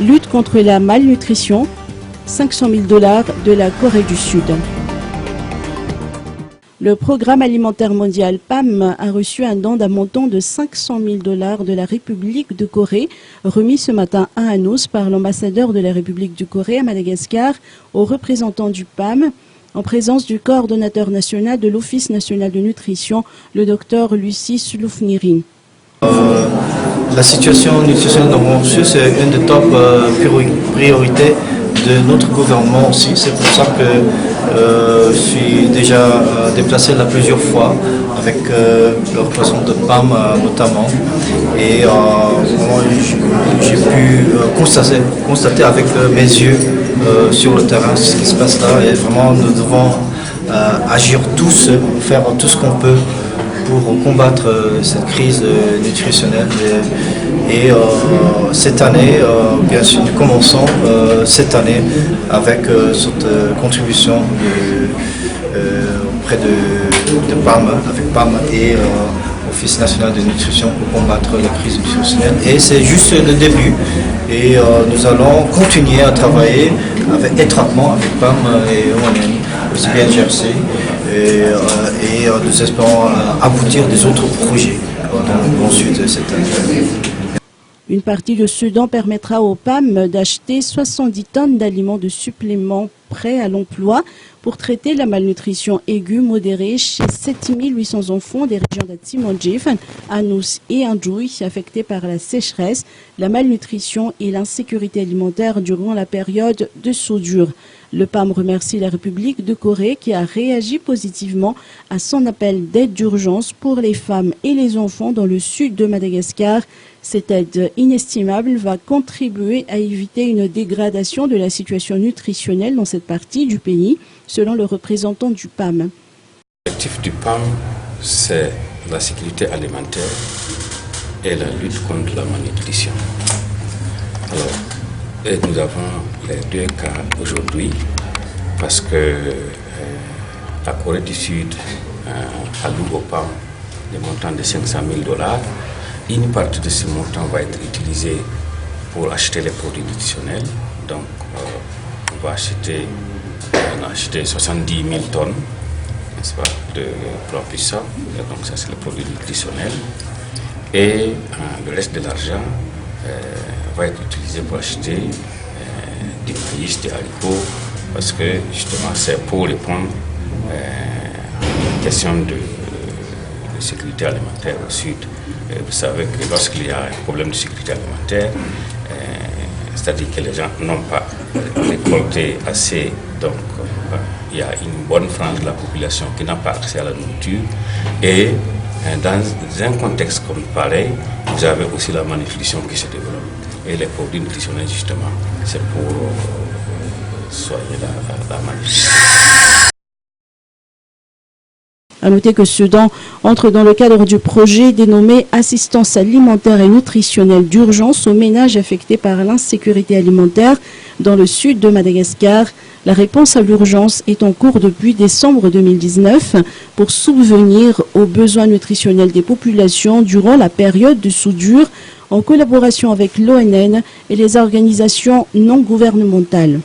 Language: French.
lutte contre la malnutrition, 500 000 $ de la Corée du Sud. Le Programme alimentaire mondial PAM a reçu un don d'un montant de 500 000 $ de la République de Corée, remis ce matin à Anos par l'ambassadeur de la République de Corée à Madagascar aux représentants du PAM, en présence du coordonnateur national de l'Office national de nutrition, le docteur Lucie Sloufnirin. La situation nutritionnelle dans mon sud, c'est une des top priorités de notre gouvernement aussi. C'est pour ça que je suis déjà déplacé là plusieurs fois avec le représentant de PAM notamment. Et j'ai pu constater avec mes yeux sur le terrain ce qui se passe là. Et vraiment, nous devons agir tous, faire tout ce qu'on peut pour combattre cette crise nutritionnelle. Et cette année, bien sûr, nous commençons cette année avec cette contribution auprès de PAM, avec PAM et Office national de nutrition pour combattre la crise nutritionnelle. Et c'est juste le début. Et nous allons continuer à travailler étroitement avec PAM et ONN, aussi bien GRC. Et nous espérons aboutir des autres projets dans le Grand Sud cette année. Une partie de ce don permettra au PAM d'acheter 70 tonnes d'aliments de supplément prêts à l'emploi pour traiter la malnutrition aiguë modérée chez 7800 enfants des régions d'Atimondjif, Anos et Andjoui affectés par la sécheresse, la malnutrition et l'insécurité alimentaire durant la période de soudure. Le PAM remercie la République de Corée qui a réagi positivement à son appel d'aide d'urgence pour les femmes et les enfants dans le sud de Madagascar. Cette aide inestimable va contribuer à éviter une dégradation de la situation nutritionnelle dans cette partie du pays, selon le représentant du PAM. L'objectif du PAM, c'est la sécurité alimentaire et la lutte contre la malnutrition. Et nous avons les deux cas aujourd'hui parce que la Corée du Sud alloue au PAM des montants de 500 000 $. Une partie de ce montant va être utilisée pour acheter les produits nutritionnels. Donc, on a acheté 70 000 tonnes, n'est-ce pas, de plats puissants. Et donc, ça, c'est le produit nutritionnel. Et le reste de l'argent va être utilisé pour acheter des maïs, des haricots, parce que justement, c'est pour répondre à une question de sécurité alimentaire au sud. Vous savez que lorsqu'il y a un problème de sécurité alimentaire, c'est-à-dire que les gens n'ont pas récolté assez, donc il y a une bonne frange de la population qui n'a pas accès à la nourriture. Et dans un contexte comme pareil, vous avez aussi la malnutrition qui se développe. Et les produits nutritionnels, justement, c'est pour soigner la malnutrition. À noter que ce don entre dans le cadre du projet dénommé Assistance alimentaire et nutritionnelle d'urgence aux ménages affectés par l'insécurité alimentaire dans le sud de Madagascar. La réponse à l'urgence est en cours depuis décembre 2019 pour subvenir aux besoins nutritionnels des populations durant la période de soudure en collaboration avec l'ONN et les organisations non gouvernementales.